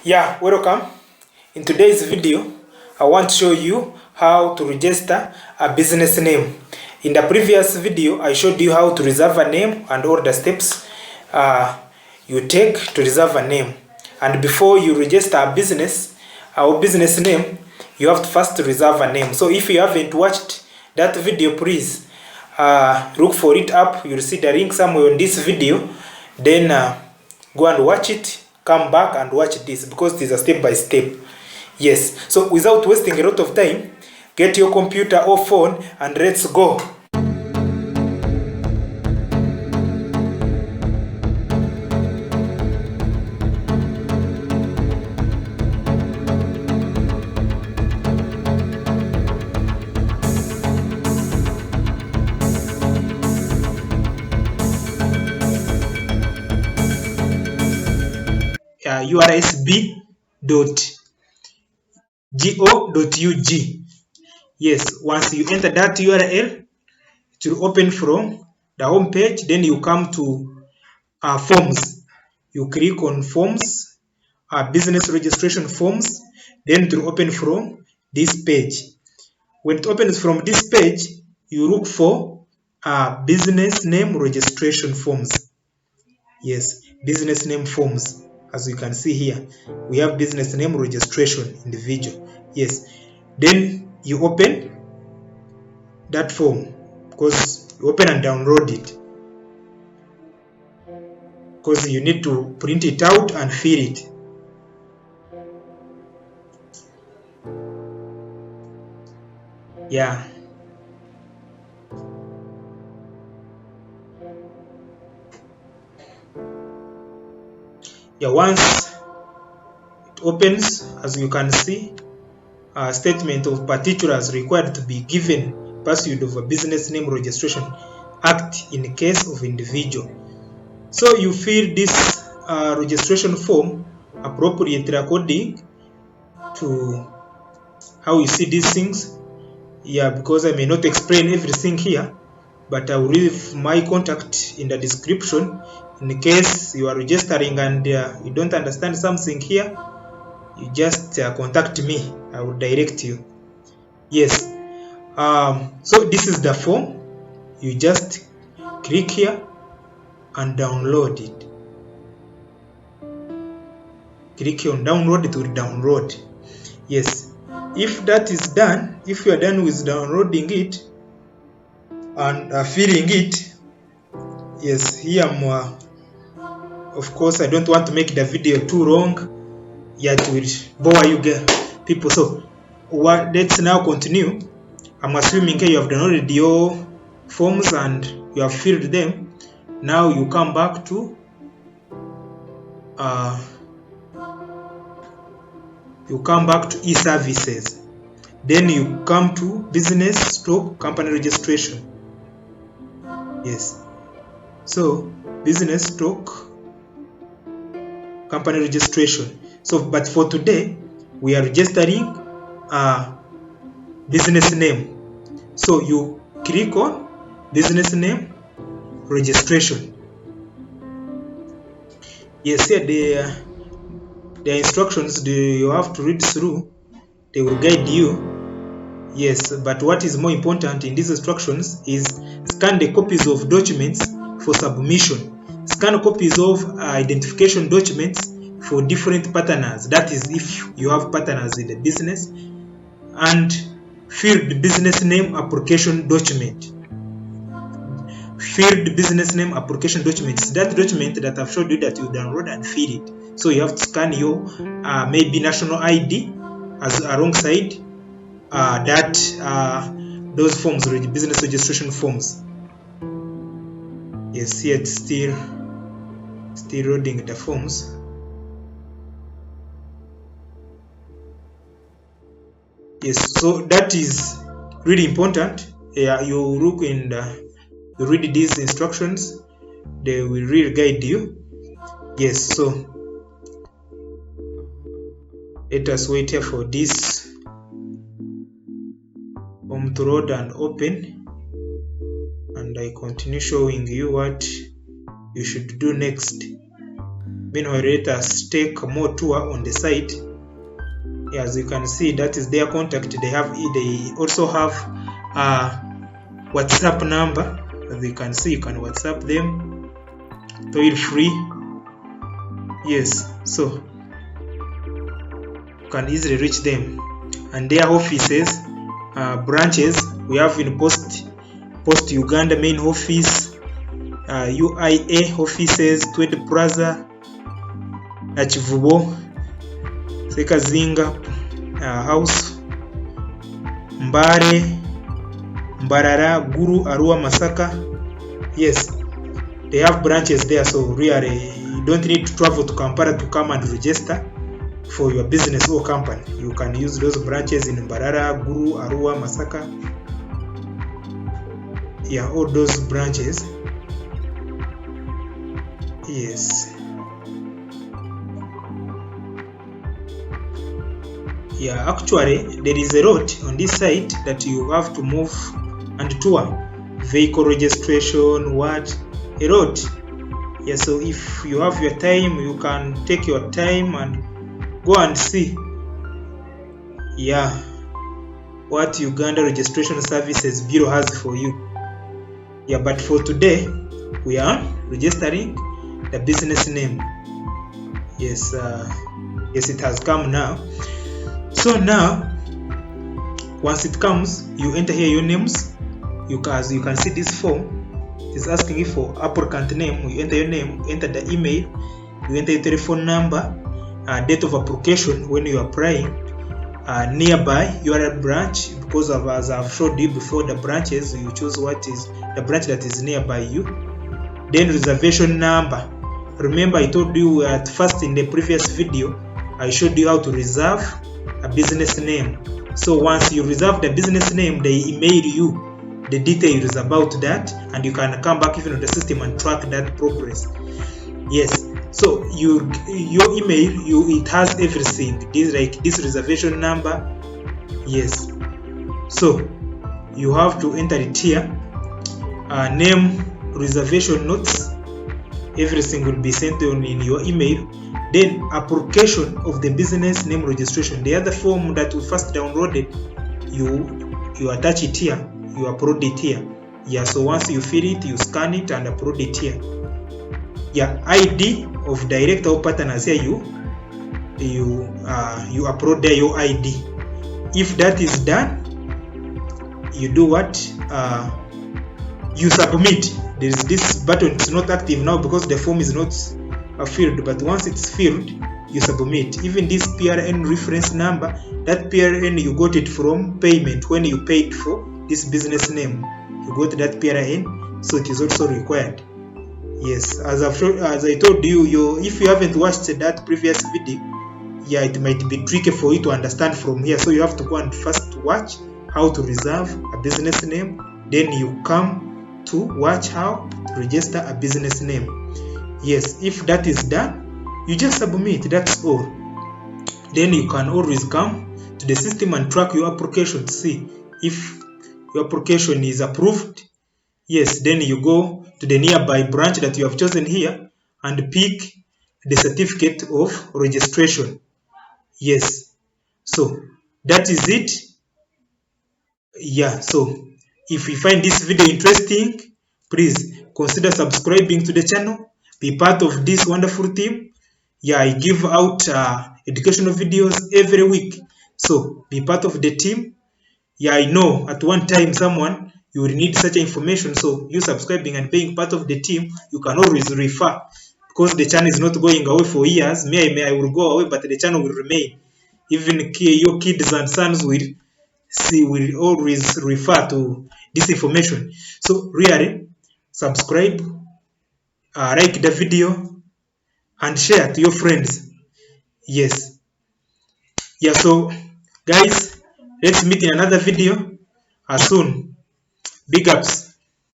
Yeah, welcome. In today's video, I want to show you how to register a business name. In the previous video, I showed you how to reserve a name and all the steps you take to reserve a name. And before you register a business, our business name, you have to first reserve a name. So if you haven't watched that video, please look for it up. You'll see the link somewhere on this video. Then go and watch it. Come back and watch this because it is a step by step. Yes, so without wasting a lot of time, get your computer or phone and let's go. URSB.go.ug. Yes, once you enter that URL, it will open from the home page. Then you come to forms. You click on forms, business registration forms. Then it will open from this page. When it opens from this page, you look for business name registration forms. Yes, business name forms. As you can see here, we have business name registration individual. Yes, then you open that form because you open and download it because you need to print it out and fill it. Yeah. Once it opens, as you can see, a statement of particulars required to be given pursuit of a business name registration act in case of individual. So you fill this registration form appropriately according to how you see these things. Yeah, because I may not explain everything here, but I will leave my contact in the description in case you are registering and you don't understand something here. You just contact me. I will direct you. Yes. So this is the form. You just click here and download it. Click on download, it will download. Yes. If that is done, if you are done with downloading it and filling it, yes, here I'm of course I don't want to make the video too long. Yeah, it will bore you people. So let's now continue. I'm assuming you have downloaded your forms and you have filled them. Now you come back to e-services. Then you come to business stroke company registration. Yes. So business stroke company registration. So but for today we are registering business name. So you click on business name registration. Yes, here the instructions you have to read through. They will guide you. Yes, but what is more important in these instructions is scan the copies of documents for submission. Scan copies of identification documents for different partners. That is, if you have partners in the business, and fill the business name application document. Fill the business name application document. It's that document that I've showed you that you download and fill it. So you have to scan your maybe national ID as alongside those forms, business registration forms. Yes, here it's still loading the forms. Yes, so that is really important. Yeah, you look and you read these instructions. They will really guide you. Yes, so let us wait here for this form to load and open, and I continue showing you what you should do next. Meanwhile, let us take more tour on the site. As you can see, that is their contact. They also have a WhatsApp number. As you can see, you can WhatsApp them toil free. Yes, so you can easily reach them. And their offices, branches, we have in Post Uganda main office, UIA offices, Twed Plaza, Chivubo, Sekazinga house, Mbare, Mbarara, Guru, Arua, Masaka. Yes, they have branches there, so really you don't need to travel to Kampala to come and register for your business or company. You can use those branches in Mbarara, Guru, Arua, Masaka. Yeah, all those branches. Yes. Yeah, actually there is a route on this site that you have to move and tour. Vehicle registration, a route. Yeah, so if you have your time, you can take your time and go and see, yeah, what Uganda Registration Services Bureau has for you. Yeah, but for today, we are registering the business name. Yes, yes, it has come now. So now, once it comes, you enter here your names. As you can see, this form is asking you for applicant name. You enter your name, enter the email, you enter your telephone number, date of application when you are applying, nearby your branch, because of, as I've showed you before, the branches, you choose what is the branch that is nearby you. Then reservation number. Remember, I told you at first in the previous video, I showed you how to reserve a business name. So once you reserve the business name, they email you the details about that, and you can come back even on the system and track that progress. Yes, so your email, it has everything. This reservation number. Yes, so you have to enter it here. Name, reservation notes, everything will be sent on in your email. Then application of the business name registration, the other form that you first downloaded, you attach it here, you upload it here. Yeah, so once you fill it, you scan it and upload it here. Yeah, ID of director or partners here, you upload there your ID. If that is done, you do what? You submit. There is this button. It's not active now because the form is not filled, but once it's filled, you submit. Even this PRN reference number, that PRN you got it from payment when you paid for this business name. You got that PRN, so it is also required. Yes, as I told you, if you haven't watched that previous video, yeah, it might be tricky for you to understand from here. So you have to go and first watch how to reserve a business name. Then you come to watch how to register a business name. Yes, if that is done, you just submit. That's all. Then you can always come to the system and track your application to see if your application is approved. Yes, then you go to the nearby branch that you have chosen here and pick the certificate of registration. Yes, so that is it. Yeah, so if you find this video interesting, please consider subscribing to the channel, be part of this wonderful team. Yeah, I give out educational videos every week, so be part of the team. Yeah, I know at one time someone you will need such information, so you subscribing and being part of the team, you can always refer, because the channel is not going away for years. I will go away, but the channel will remain. Even your kids and sons will always refer to this information. So really, subscribe, like the video, and share to your friends. Yes. Yeah, so guys, let's meet in another video soon. Big ups.